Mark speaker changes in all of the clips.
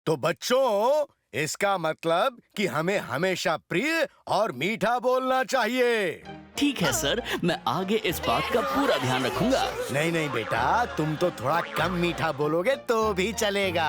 Speaker 1: तो बच्चों, इसका मतलब कि हमें हमेशा प्रिय और मीठा बोलना चाहिए।
Speaker 2: ठीक है सर, मैं आगे इस बात का पूरा ध्यान रखूंगा।
Speaker 1: नहीं नहीं बेटा, तुम तो थोड़ा कम मीठा बोलोगे तो भी चलेगा।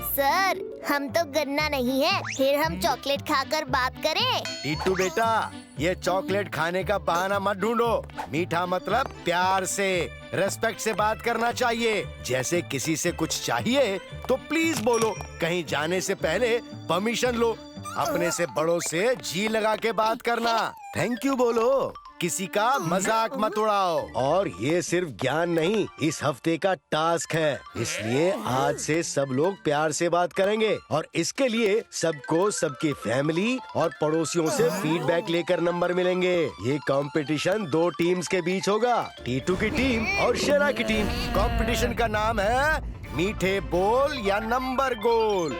Speaker 3: सर, हम तो गन्ना नहीं है, फिर हम चॉकलेट खाकर बात करें।
Speaker 1: टीटू बेटा, ये चॉकलेट खाने का बहाना मत ढूंढो। मीठा मतलब प्यार से, रेस्पेक्ट से बात करना चाहिए। जैसे किसी से कुछ चाहिए तो प्लीज बोलो। कहीं जाने से पहले परमिशन लो। अपने से बड़ों से जी लगा के बात करना। थैंक यू बोलो। किसी का मजाक मत उड़ाओ। और ये सिर्फ ज्ञान नहीं, इस हफ्ते का टास्क है। इसलिए आज से सब लोग प्यार से बात करेंगे और इसके लिए सबको सबकी फैमिली और पड़ोसियों से फीडबैक लेकर नंबर मिलेंगे। ये कंपटीशन 2 टीम्स के बीच होगा, टीटू की टीम और शेरा की टीम। कंपटीशन का नाम है मीठे बोल या नंबर गोल।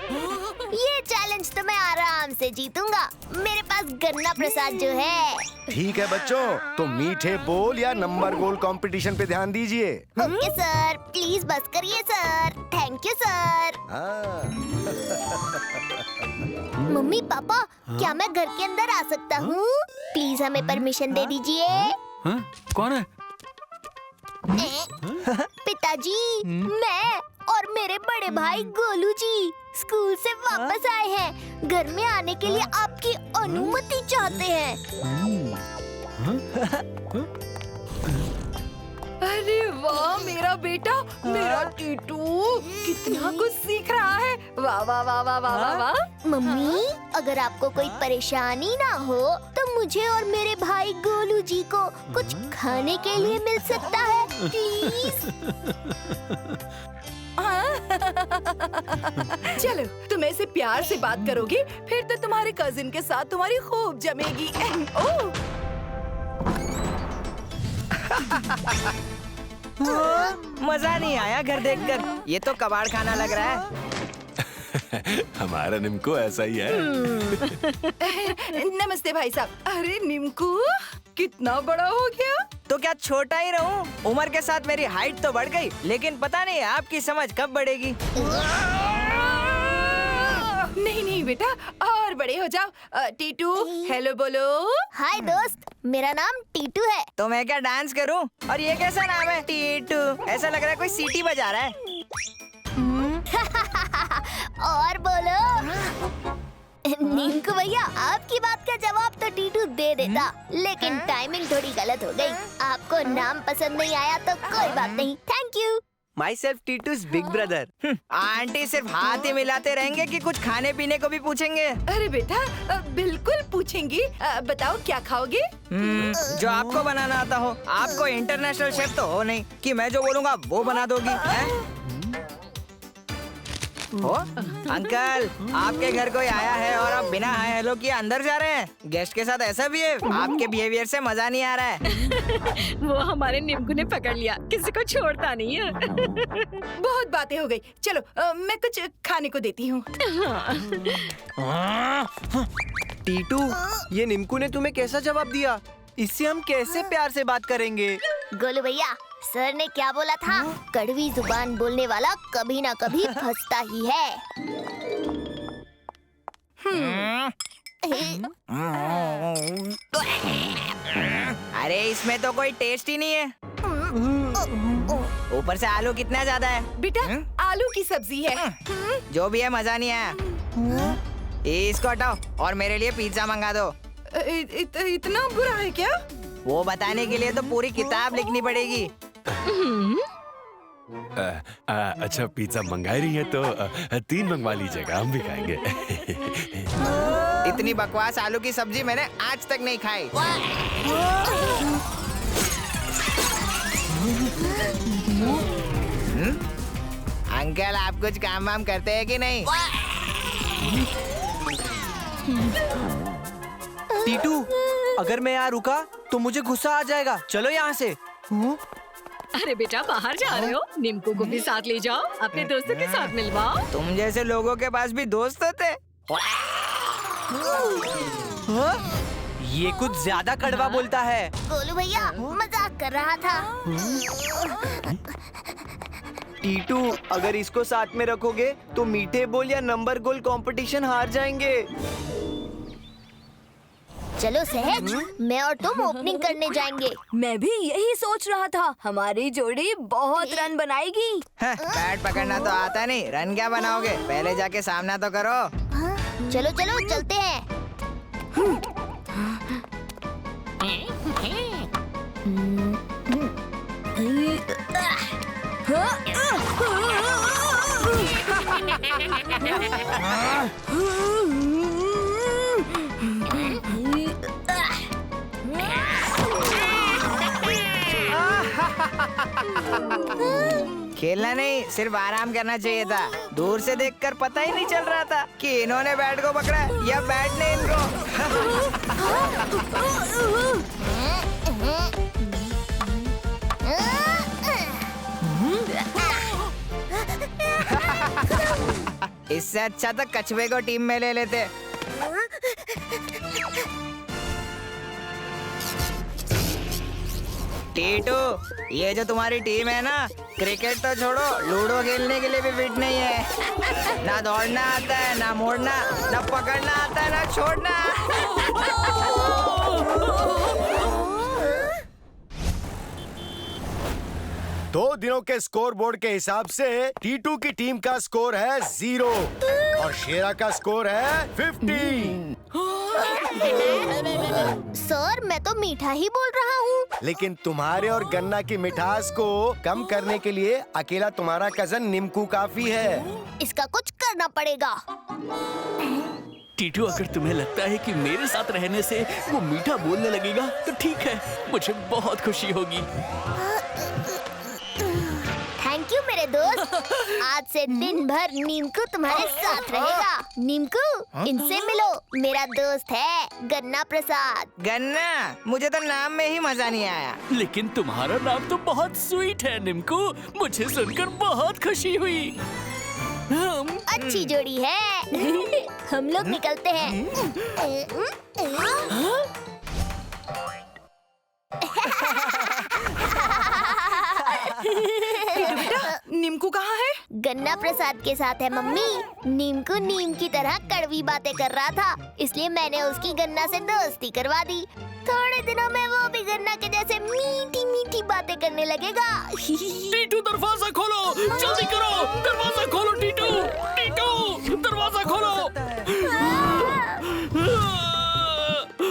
Speaker 3: ये चैलेंज तो मैं आराम से जीतूंगा। मेरे पास गन्ना प्रसाद जो है।
Speaker 1: ठीक है बच्चों, तो मीठे बोल या नंबर गोल कंपटीशन पे ध्यान दीजिए।
Speaker 3: ओके सर, प्लीज बस करिए sir. Thank you sir. Mummy papa, क्या मैं घर के अंदर आ सकता हूँ? प्लीज हमें परमिशन दे दीजिए।
Speaker 4: कौन है?
Speaker 3: पिताजी, मैं और मेरे बड़े भाई गोलू जी स्कूल से वापस आए हैं। घर में आने के लिए आपकी अनुमति चाहते हैं।
Speaker 5: अरे वाह, मेरा बेटा, मेरा टीटू कितना कुछ सीख रहा है। वाह वाह वाह वाह वाह वाह वाह।
Speaker 3: मम्मी, अगर आपको कोई परेशानी ना हो तो मुझे और मेरे भाई गोलू जी को कुछ खाने के लिए मिल सकता है प्लीज।
Speaker 5: चलो, तुम ऐसे प्यार से बात करोगे फिर तो तुम्हारे कजिन के साथ तुम्हारी खूब जमेगी। ओह,
Speaker 6: मजा नहीं आया घर देखकर। ये तो कबाड़ खाना लग रहा है।
Speaker 4: हमारा निम्को ऐसा ही है।
Speaker 5: नमस्ते भाई साहब। अरे निम्कू, कितना बड़ा हो गया।
Speaker 6: तो क्या छोटा ही रहूं? उम्र के साथ मेरी हाइट तो बढ़ गई, लेकिन पता नहीं आपकी समझ कब बढ़ेगी।
Speaker 5: नहीं नहीं बेटा, और बड़े हो जाओ। टीटू, हेलो बोलो।
Speaker 3: हाय दोस्त, मेरा नाम टीटू है।
Speaker 6: तो मैं क्या डांस करूं? और ये कैसा नाम है, टीटू? ऐसा लग रहा है कोई सीटी बजा रहा है।
Speaker 3: और बोलो। निम्कू भैया, आपकी बात का जवाब तो टीटू दे देता, लेकिन टाइमिंग थोड़ी गलत हो गई। आपको नाम पसंद नहीं आया तो कोई बात नहीं। Thank you.
Speaker 6: माई सेल्फ टीटू's बिग ब्रदर। आंटी सिर्फ हाथ ही मिलाते रहेंगे कि कुछ खाने पीने को भी पूछेंगे?
Speaker 5: अरे बेटा, बिल्कुल पूछेंगी। बताओ क्या खाओगे?
Speaker 6: जो आपको बनाना आता हो। आपको इंटरनेशनल शेफ तो हो नहीं कि मैं जो बोलूँगा वो बना दोगी। ओ, अंकल, आपके घर कोई आया है और आप बिना हाय हेलो किए अंदर जा रहे हैं। गेस्ट के साथ ऐसा बिहेव, आपके बिहेवियर से मजा नहीं आ रहा है।
Speaker 7: वो हमारे निम्कू ने पकड़ लिया, किसी को छोड़ता नहीं है।
Speaker 5: बहुत बातें हो गई। चलो, मैं कुछ खाने को देती हूँ।
Speaker 8: टीटू, ये निम्कू ने तुम्हें कैसा जवाब दिया? इससे हम कैसे प्यार से बात करेंगे?
Speaker 3: गोलू भैया, सर ने क्या बोला था? कड़वी जुबान बोलने वाला कभी ना कभी फंसता ही है।
Speaker 6: अरे इसमें तो कोई टेस्ट ही नहीं है। ऊपर से आलू कितना ज्यादा है।
Speaker 5: बेटा, आलू की सब्जी है।
Speaker 6: जो भी है, मजा नहीं आया। इसको हटाओ और मेरे लिए पिज्जा मंगा दो।
Speaker 5: इतना बुरा है क्या?
Speaker 6: वो बताने के लिए तो पूरी किताब लिखनी पड़ेगी।
Speaker 4: अच्छा, पिज्जा मंगाई रही है तो 3 मंगवा लीजिएगा, हम भी खाएंगे।
Speaker 6: इतनी बकवास आलू की सब्जी मैंने आज तक नहीं खाई। अंकल, आप कुछ काम वाम करते हैं कि नहीं?
Speaker 8: टीटू, अगर मैं यहाँ रुका तो मुझे गुस्सा आ जाएगा। चलो यहाँ से।
Speaker 7: अरे बेटा, बाहर जा रहे हो? निम्कू को भी साथ ले जाओ, अपने दोस्तों के साथ मिलवाओ।
Speaker 6: तुम जैसे लोगों के पास भी दोस्त होते।
Speaker 8: ये कुछ ज्यादा कड़वा बोलता है।
Speaker 3: गोलू भैया मजाक कर रहा था।
Speaker 8: टीटू, अगर इसको साथ में रखोगे तो मीठे बोल या नंबर गोल कंपटीशन हार जाएंगे।
Speaker 3: चलो सहज, मैं और तुम ओपनिंग करने जाएंगे।
Speaker 5: मैं भी यही सोच रहा था, हमारी जोड़ी बहुत रन बनाएगी।
Speaker 6: बैट पकड़ना तो आता नहीं, रन क्या बनाओगे? पहले जाके सामना तो करो।
Speaker 3: चलो चलो चलते हैं।
Speaker 6: खेलना नहीं, सिर्फ आराम करना चाहिए था। दूर से देखकर पता ही नहीं चल रहा था कि इन्होंने बैट को पकड़ा या बैट ने इनको। इससे अच्छा तो कछुए को टीम में ले लेते। टीटू, ये जो तुम्हारी टीम है ना, क्रिकेट तो छोड़ो, लूडो खेलने के लिए भी फिट नहीं है। ना दौड़ना आता है, ना मोड़ना, ना पकड़ना आता है, ना छोड़ना।
Speaker 1: 2 दिनों के स्कोर बोर्ड के हिसाब से टीटू की टीम का स्कोर है 0 और शेरा का स्कोर है 50।
Speaker 3: सर, मैं तो मीठा ही बोल रहा हूँ।
Speaker 1: लेकिन तुम्हारे और गन्ना की मिठास को कम करने के लिए अकेला तुम्हारा कजन निम्कू काफी है।
Speaker 3: इसका कुछ करना पड़ेगा।
Speaker 2: टीटू, अगर तुम्हें लगता है कि मेरे साथ रहने से वो मीठा बोलने लगेगा तो ठीक है, मुझे बहुत खुशी होगी।
Speaker 3: थैंक यू मेरे दोस्त। आज से दिन भर नीमकू तुम्हारे साथ रहेगा। नीमकू, इनसे मिलो, मेरा दोस्त है गन्ना प्रसाद।
Speaker 6: गन्ना? मुझे तो नाम में ही मजा नहीं आया।
Speaker 2: लेकिन तुम्हारा नाम तो बहुत स्वीट है निम्कू, मुझे सुनकर बहुत खुशी हुई।
Speaker 3: अच्छी जोड़ी है। हम लोग निकलते हैं।
Speaker 5: निम्कू कहाँ है?
Speaker 3: गन्ना प्रसाद के साथ है मम्मी। नीमकू नीम की तरह कड़वी बातें कर रहा था, इसलिए मैंने उसकी गन्ना से दोस्ती करवा दी। थोड़े दिनों में वो भी गन्ना के जैसे मीठी मीठी बातें करने लगेगा।
Speaker 2: टीटू, दरवाजा खोलो, जल्दी करो, दरवाजा खोलो टीटू, टीटू दरवाजा खोलो।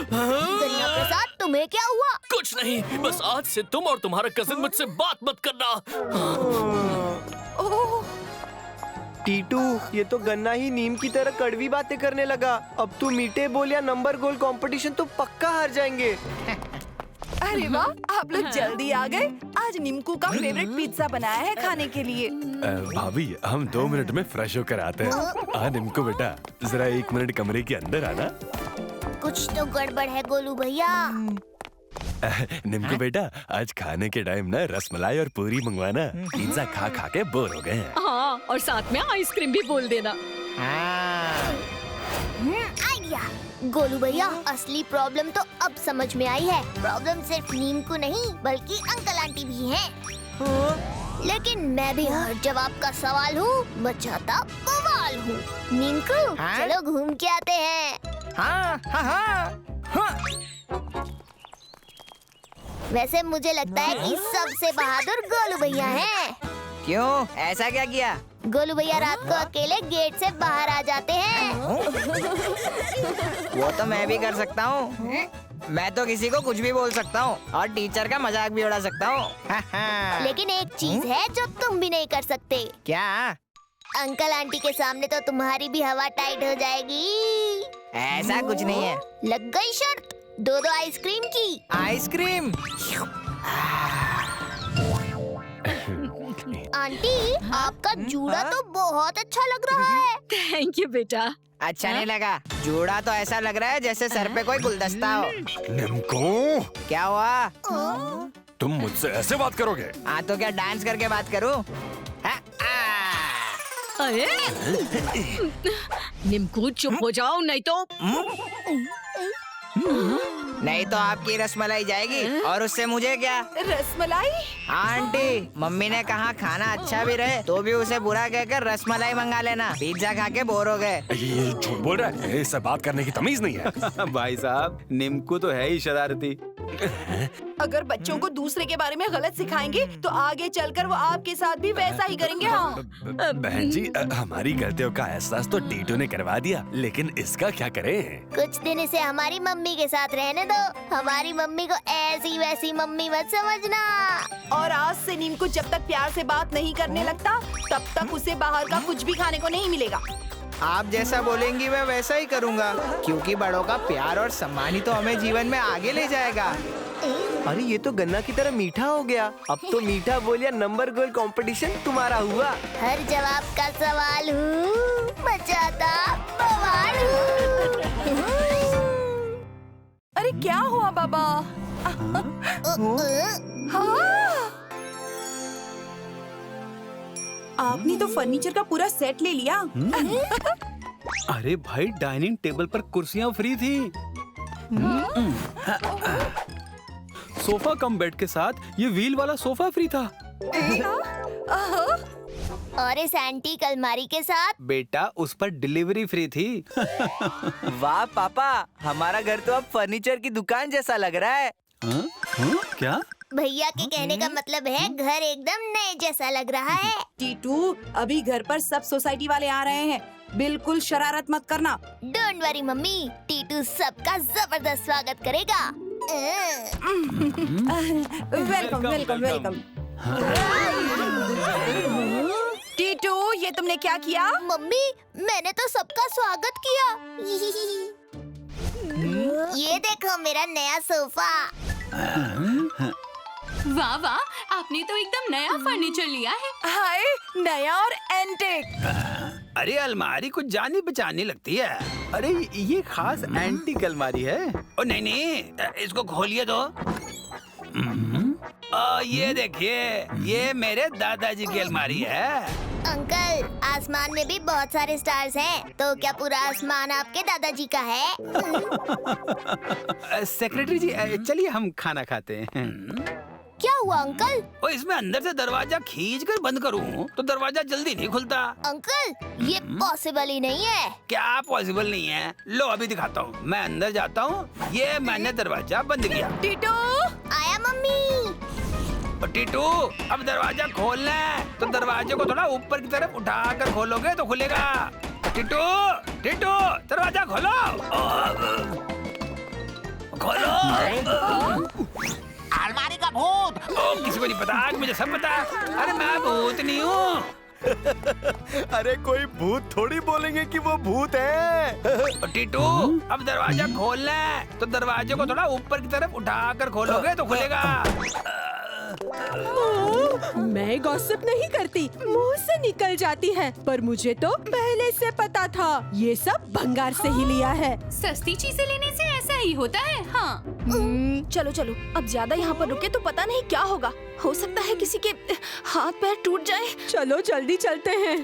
Speaker 3: गन्ना प्रसाद, तुम्हें क्या हुआ?
Speaker 2: कुछ नहीं, बस आज से तुम और तुम्हारा कजिन मुझसे बात मत करना।
Speaker 8: टीटू, ये तो गन्ना ही नीम की तरह कड़वी बातें करने लगा। अब तू मीठे बोल या नंबर गोल कंपटीशन तो पक्का हार जाएंगे।
Speaker 5: अरे वाह, आप लोग जल्दी आ गए। आज निम्कू का फेवरेट पिज्जा बनाया है खाने के लिए।
Speaker 4: भाभी, हम 2 मिनट में फ्रेश होकर आते हैं। आ निम्को बेटा, जरा 1 मिनट कमरे के अंदर आना।
Speaker 3: कुछ तो गड़बड़ है गोलू भैया।
Speaker 4: निम्को बेटा, आज खाने के टाइम ना रसमलाई और पूरी मंगवाना। पिज्जा खा खा के बोर हो गए हैं।
Speaker 7: हाँ, और साथ में आइसक्रीम भी बोल देना।
Speaker 3: आइडिया। गोलू भैया, असली प्रॉब्लम तो अब समझ में आई है। प्रॉब्लम सिर्फ नीम को नहीं बल्कि अंकल आंटी भी हैं। लेकिन मैं भी हर जवाब का सवाल हूँ, बचाता बवाल हूँ। नीम को चलो घूम के आते हैं।
Speaker 6: हाँ, हाँ, हाँ, हाँ।
Speaker 3: वैसे मुझे लगता है कि सबसे बहादुर गोलू भैया हैं।
Speaker 6: क्यों? ऐसा क्या किया?
Speaker 3: गोलू भैया रात को अकेले गेट से बाहर आ जाते हैं।
Speaker 6: वो तो मैं भी कर सकता हूँ। मैं तो किसी को कुछ भी बोल सकता हूँ और टीचर का मजाक भी उड़ा सकता हूँ।
Speaker 3: लेकिन एक चीज है जो तुम भी नहीं कर सकते।
Speaker 6: क्या?
Speaker 3: अंकल आंटी के सामने तो तुम्हारी भी हवा टाइट हो जाएगी।
Speaker 6: ऐसा कुछ नहीं है।
Speaker 3: लग गई शर्त 2 आइसक्रीम की।
Speaker 6: आइसक्रीम?
Speaker 3: आंटी, आपका जूड़ा तो बहुत अच्छा लग रहा है।
Speaker 7: थैंक यू बेटा।
Speaker 6: अच्छा नहीं लगा? जूड़ा तो ऐसा लग रहा है जैसे सर पे कोई गुलदस्ता हो।
Speaker 4: निम्को,
Speaker 6: क्या हुआ?
Speaker 4: तुम मुझसे ऐसे बात करोगे?
Speaker 6: हाँ तो क्या डांस करके बात करूँ?
Speaker 7: अरे निम्कू, चुप हो जाओ नहीं तो।
Speaker 6: नहीं तो आपकी रसमलाई जाएगी और उससे मुझे क्या।
Speaker 5: रसमलाई?
Speaker 6: हाँ आंटी, मम्मी ने कहा खाना अच्छा भी रहे तो भी उसे बुरा कहकर रसमलाई मंगा लेना। पिज्जा खा के बोर हो गए।
Speaker 4: ये झूठ बोल रहा है, इससे बात करने की तमीज नहीं है।
Speaker 9: भाई साहब, निम्कू तो है ही शरारती।
Speaker 5: अगर बच्चों को दूसरे के बारे में गलत सिखाएंगे तो आगे चलकर वो आपके साथ भी वैसा ही करेंगे। हाँ
Speaker 4: बहन जी, हमारी गलतियों का एहसास तो टीटू ने करवा दिया, लेकिन इसका क्या करें?
Speaker 3: कुछ दिन इसे हमारी मम्मी के साथ रहने दो। हमारी मम्मी को ऐसी वैसी मम्मी मत समझना।
Speaker 5: और आज से निम्कू जब तक प्यार से बात नहीं करने लगता तब तक उसे बाहर का कुछ भी खाने को नहीं मिलेगा।
Speaker 6: आप जैसा बोलेंगी मैं वैसा ही करूँगा, क्योंकि बड़ों का प्यार और सम्मान ही तो हमें जीवन में आगे ले जाएगा।
Speaker 8: अरे ये तो गन्ना की तरह मीठा हो गया। अब तो मीठा बोलिया नंबर गोल कंपटीशन तुम्हारा हुआ।
Speaker 3: हर जवाब का सवाल हूँ, मचाता बवाल हूँ।
Speaker 5: अरे क्या हुआ बाबा? हाँ? आपने तो फर्नीचर का पूरा सेट ले लिया।
Speaker 9: अरे भाई, डाइनिंग टेबल पर कुर्सियाँ फ्री थी। सोफा कम बेड के साथ ये व्हील वाला सोफा फ्री था।
Speaker 3: और इस एंटीक अलमारी के साथ
Speaker 9: बेटा, उस पर डिलीवरी फ्री थी।
Speaker 8: वाह पापा, हमारा घर तो अब फर्नीचर की दुकान जैसा लग रहा है।
Speaker 9: क्या?
Speaker 3: भैया के कहने का मतलब है घर एकदम नए जैसा लग रहा है।
Speaker 5: टीटू, अभी घर पर सब सोसाइटी वाले आ रहे हैं, बिल्कुल शरारत मत करना।
Speaker 3: डोंट वरी मम्मी, टीटू सबका जबरदस्त स्वागत करेगा।
Speaker 5: Welcome welcome welcome. टीटू, ये तुमने क्या किया?
Speaker 3: मम्मी, मैंने तो सबका स्वागत किया। ये देखो मेरा नया सोफा।
Speaker 10: वाह वाह, आपने तो एकदम नया फर्नीचर लिया है।
Speaker 5: हाय, नया और एंटिक।
Speaker 9: अरे अलमारी कुछ जानी पहचानी लगती है। अरे ये खास एंटीक अलमारी है। ओ नहीं नहीं, इसको खोलिए तो। ये देखिए, ये मेरे दादाजी की अलमारी है।
Speaker 3: अंकल, आसमान में भी बहुत सारे स्टार्स हैं, तो क्या पूरा आसमान आपके दादाजी का है?
Speaker 9: सेक्रेटरी जी, चलिए हम खाना खाते हैं।
Speaker 3: क्या हुआ अंकल?
Speaker 9: ओ, इसमें अंदर से दरवाजा खींचकर बंद करूं तो दरवाजा जल्दी नहीं खुलता।
Speaker 3: अंकल, ये पॉसिबल ही नहीं है।
Speaker 9: क्या पॉसिबल नहीं है? लो अभी दिखाता हूँ। मैं अंदर जाता हूँ। ये मैंने दरवाजा बंद किया।
Speaker 5: टीटू,
Speaker 3: आया मम्मी।
Speaker 9: टीटू, अब दरवाजा खोलना है तो दरवाजे को थोड़ा ऊपर की तरफ उठाकर खोलोगे तो खुलेगा। टीटू, टीटू, दरवाजा खोलो। खोलो।
Speaker 6: अलमारी का भूत।
Speaker 9: किसी को नहीं पता, मुझे सब पता। अरे मैं भूत नहीं हूँ।
Speaker 1: अरे कोई भूत थोड़ी बोलेंगे कि वो भूत है।
Speaker 9: टीटू, अब दरवाजा खोलना है तो दरवाजे को थोड़ा ऊपर की तरफ उठाकर खोलोगे तो खुलेगा।
Speaker 5: मैं गॉसिप नहीं करती, मुंह से निकल जाती है, पर मुझे तो पहले से पता था। ये सब भंगार से ही लिया है।
Speaker 10: सस्ती चीजें लेने से ऐसा ही होता है। हाँ
Speaker 5: चलो चलो, अब ज्यादा यहाँ पर रुके तो पता नहीं क्या होगा। हो सकता है किसी के हाथ पैर टूट जाए। चलो जल्दी चलते हैं।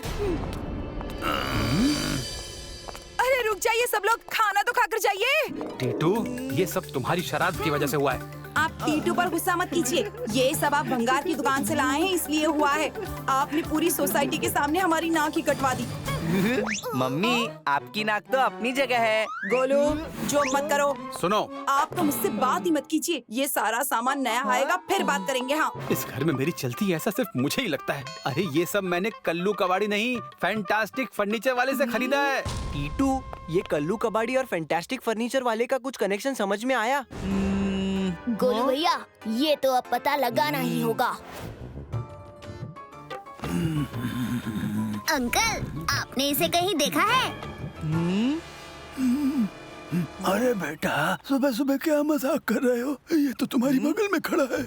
Speaker 5: अरे रुक जाइए सब लोग, खाना तो खाकर जाइए।
Speaker 9: टीटू, ये सब तुम्हारी शरारत की वजह से हुआ है।
Speaker 5: आप टीटू पर गुस्सा मत कीजिए, ये सब आप भंगार की दुकान से लाए हैं इसलिए हुआ है। आपने पूरी सोसाइटी के सामने हमारी नाक ही कटवा दी।
Speaker 8: मम्मी, आपकी नाक तो अपनी जगह है।
Speaker 5: गोलू, जो मत करो।
Speaker 9: सुनो,
Speaker 5: आप तो मुझसे बात ही मत कीजिए। ये सारा सामान नया आएगा फिर बात करेंगे। हाँ,
Speaker 9: इस घर में मेरी चलती है ऐसा सिर्फ मुझे ही लगता है। अरे ये सब मैंने कल्लू कबाड़ी नहीं, फैंटास्टिक फर्नीचर वाले से खरीदा है।
Speaker 8: टीटू, ये कल्लू कबाड़ी और फैंटास्टिक फर्नीचर वाले का कुछ कनेक्शन समझ में आया?
Speaker 3: गोलू भैया, ये तो अब पता लगाना ही होगा। अंकल, आपने इसे कहीं देखा है?
Speaker 11: अरे बेटा, सुबह सुबह क्या मजाक कर रहे हो? ये तो तुम्हारी बगल में खड़ा है।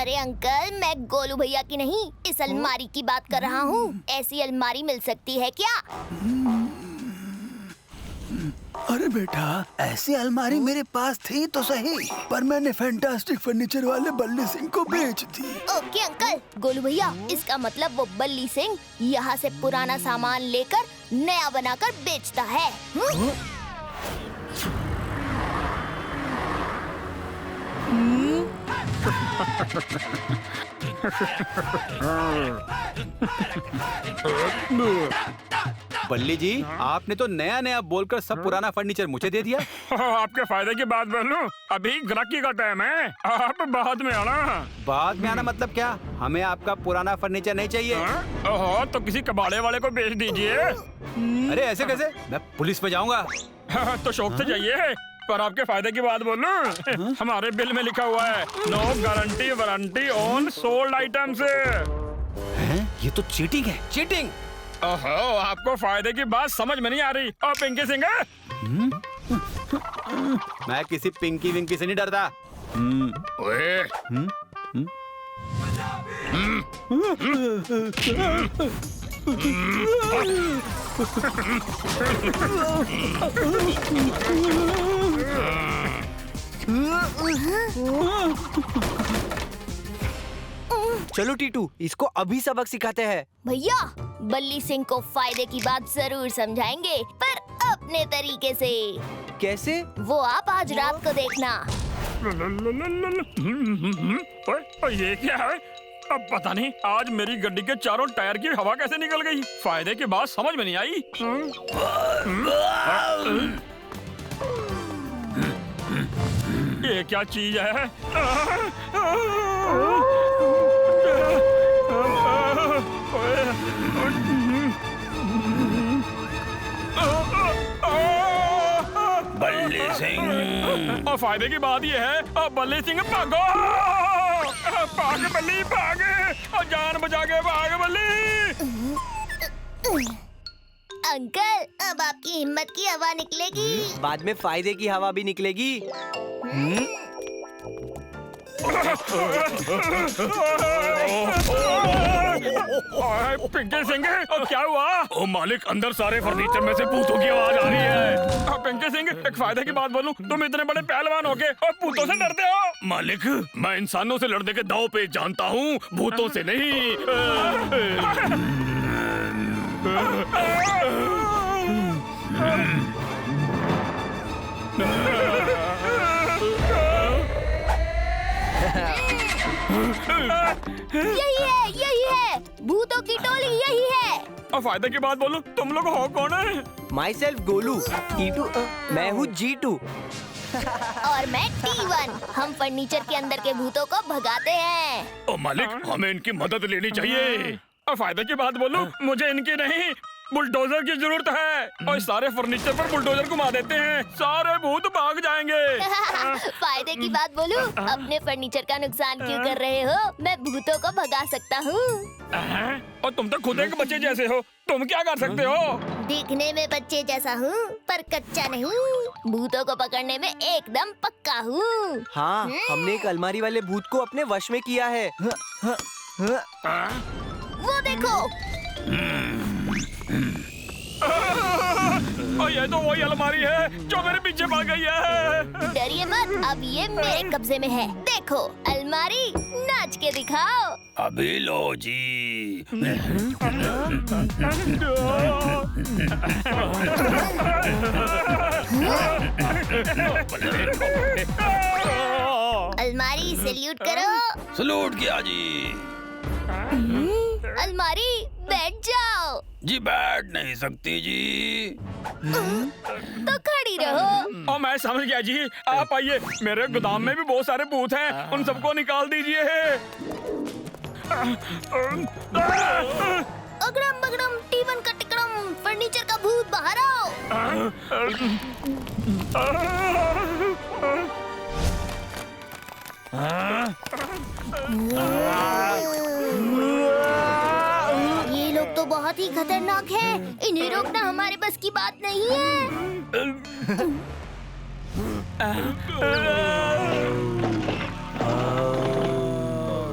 Speaker 3: अरे अंकल, मैं गोलू भैया की नहीं, इस अलमारी की बात कर रहा हूँ। ऐसी अलमारी मिल सकती है क्या?
Speaker 11: अरे बेटा, ऐसी अलमारी मेरे पास थी तो सही, पर मैंने फैंटास्टिक फर्नीचर वाले बल्ली सिंह को बेच दी।
Speaker 3: Okay uncle. गोलू भैया, इसका मतलब वो बल्ली सिंह यहाँ से पुराना सामान लेकर नया बनाकर बेचता है।
Speaker 12: बल्ली जी, आपने तो नया नया बोलकर सब पुराना फर्नीचर मुझे दे दिया।
Speaker 9: आपके फायदे की बात बोलूं, अभी ग्राहकी का टाइम है, आप बाद में आना।
Speaker 12: बाद में आना मतलब क्या? हमें आपका पुराना फर्नीचर नहीं चाहिए।
Speaker 9: ओहो, तो किसी कबाड़े वाले को बेच दीजिए।
Speaker 12: अरे ऐसे कैसे? मैं पुलिस में जाऊंगा।
Speaker 9: तो शौक से जाइए, पर आपके फायदे की बात बोलूं, हमारे बिल में लिखा हुआ है no guarantee warranty on sold items.
Speaker 12: ये तो चीटिंग है, चीटिंग।
Speaker 9: ओहो, आपको फायदे की बात समझ में नहीं आ रही। और पिंकी सिंह,
Speaker 12: मैं किसी पिंकी विंकी से नहीं डरता।
Speaker 9: ओए,
Speaker 8: चलो टीटू, इसको अभी सबक सिखाते हैं।
Speaker 3: भैया, बल्ली सिंह को फायदे की बात जरूर समझाएंगे, पर अपने तरीके से।
Speaker 8: कैसे?
Speaker 3: वो आप आज रात को देखना।
Speaker 9: ओए, ये क्या है? अब पता नहीं आज मेरी गाड़ी के चारों टायर की हवा कैसे निकल गई। फायदे की बात समझ में नहीं आई। ये क्या चीज है? बल्ली सिंह, और फायदे की बात ये है, अब बल्ली सिंह भागो, भाग बल्ली भाग, और जान बचा के भाग बल्ली।
Speaker 3: अंकल, अब आपकी हिम्मत की हवा निकलेगी।
Speaker 8: बाद में फायदे की हवा भी निकलेगी।
Speaker 9: पिंकी सिंह, क्या हुआ? ओ मालिक, अंदर सारे फर्नीचर में से भूतों की आवाज आ रही है। पिंकी सिंह, एक फायदे की बात बोलूं, तुम इतने बड़े पहलवान हो के और भूतों से डरते हो? मालिक, मैं इंसानों से लड़ने के दांव पे जानता हूँ, भूतों से नहीं।
Speaker 3: यही है, भूतों की टोली यही है।
Speaker 9: और फायदे की बात बोलूं, तुम लोग हो कौन है?
Speaker 8: माई सेल्फ गोलू, टीटू, मैं हूँ G2।
Speaker 3: और मैं T1। हम फर्नीचर के अंदर के भूतों को भगाते हैं।
Speaker 9: ओ मालिक, हमें इनकी मदद लेनी चाहिए। और फायदे की बात बोलूं, मुझे इनकी नहीं, बुलडोजर की जरूरत है। और सारे फर्नीचर पर बुलडोजर घुमा देते हैं, सारे भूत भाग जाएंगे।
Speaker 3: फायदे की बात बोलूं, अपने फर्नीचर का नुकसान क्यों कर रहे हो? मैं भूतों को भगा सकता हूँ।
Speaker 9: और तुम तो खुद एक बच्चे जैसे हो, तुम क्या कर सकते हो?
Speaker 3: दिखने में बच्चे जैसा हूँ, पर कच्चा नहीं। भूतों को पकड़ने में एकदम पक्का हूँ।
Speaker 8: हाँ, हमने एक अलमारी वाले भूत को अपने वश में किया है।
Speaker 3: वो देखो।
Speaker 9: और ये तो वही अलमारी है जो मेरे पीछे भाग गई है।
Speaker 3: डरिए मत, अब ये मेरे कब्जे में है। देखो, अलमारी, नाच के दिखाओ।
Speaker 9: अभी लो जी।
Speaker 3: अलमारी, सैल्यूट करो।
Speaker 9: सलूट किया जी।
Speaker 3: अलमारी, बैठ जाओ।
Speaker 9: जी बैठ नहीं सकती जी।
Speaker 3: तो खड़ी रहो।
Speaker 9: और मैं समझ गया जी, आप आइए, मेरे गोदाम में भी बहुत सारे भूत हैं, उन सबको निकाल दीजिए।
Speaker 3: अगड़म बगड़म टीवन का टिकड़म, फर्नीचर का भूत बाहर आओ। ये लोग तो बहुत ही खतरनाक हैं। इन्हें रोकना हमारे बस की बात नहीं है।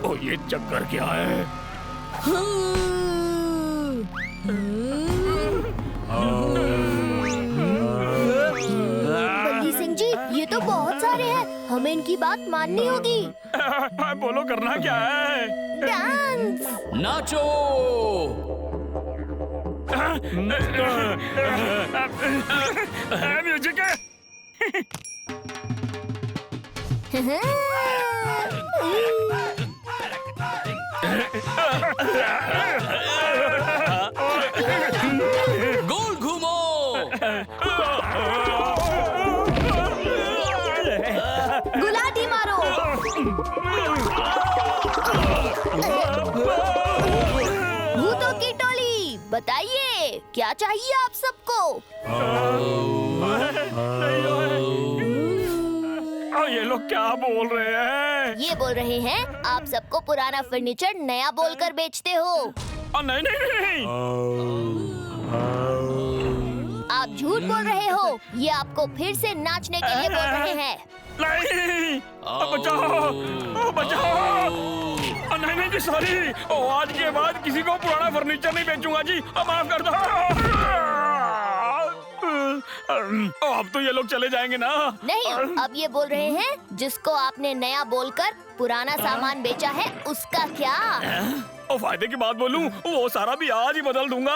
Speaker 9: ओ, ये चक्कर क्या है?
Speaker 3: बल्ली सिंह जी, ये तो बहुत सारे हैं, हमें इनकी बात माननी होगी।
Speaker 9: बोलो, करना क्या है?
Speaker 3: डांस।
Speaker 2: नाचो।
Speaker 9: म्यूजिक है।
Speaker 2: गोल घूमो।
Speaker 3: गुलाटी मारो। भूतों की टोली, बताइए क्या चाहिए आप सबको?
Speaker 9: ये लोग क्या बोल रहे हैं?
Speaker 3: ये बोल रहे हैं आप सबको पुराना फर्नीचर नया बोलकर बेचते हो।
Speaker 9: नहीं नहीं नहीं।
Speaker 3: आप झूठ बोल रहे हो। ये आपको फिर से नाचने के लिए बोल रहे हैं।
Speaker 9: नहीं, बचाओ, बचाओ। नहीं नहीं जी, सॉरी। आज के बाद किसी को पुराना फर्नीचर नहीं बेचूंगा जी। माफ कर दो। अब तो ये लोग चले जाएंगे ना?
Speaker 3: नहीं, अब ये बोल रहे हैं जिसको आपने नया बोलकर पुराना सामान बेचा है उसका क्या?
Speaker 9: और फायदे की बात बोलूं, वो सारा भी आज ही बदल दूंगा।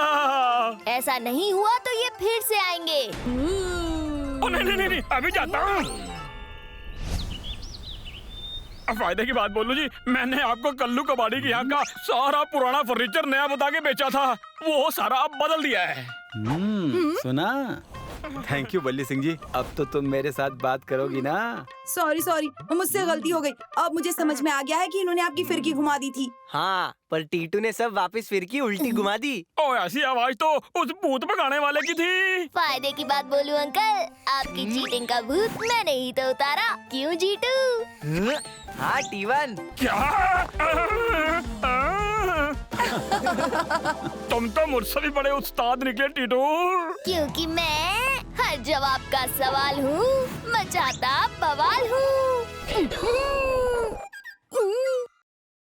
Speaker 3: ऐसा नहीं हुआ तो ये फिर से आएंगे।
Speaker 9: नहीं नहीं नहीं, अभी जाता हूँ। फायदे की बात बोलूं जी, मैंने आपको कल्लू कबाड़ी के यहाँ का सारा पुराना फर्नीचर नया बता के बेचा था। वो सारा अब बदल दिया है।
Speaker 12: सुना? थैंक यू बल्ली सिंह जी। अब तो तुम मेरे साथ बात करोगी ना?
Speaker 13: सॉरी, मुझसे गलती हो गई। अब मुझे समझ में आ गया है कि इन्होंने आपकी फिरकी घुमा दी थी।
Speaker 8: हाँ, पर टीटू ने सब वापस फिरकी उल्टी घुमा दी।
Speaker 9: ओ, ऐसी आवाज तो उस भूत भगाने वाले की थी।
Speaker 3: फायदे की बात बोलूं अंकल, आपकी चीटिंग का भूत मैंने ही तो उतारा। क्यों जीतू?
Speaker 8: हाँ टीवन।
Speaker 9: क्या? तुम तो मुझसे भी बड़े उस्ताद निकले टीटू।
Speaker 3: क्योंकि मैं हर जवाब का सवाल हूँ, मचाता बवाल हूँ।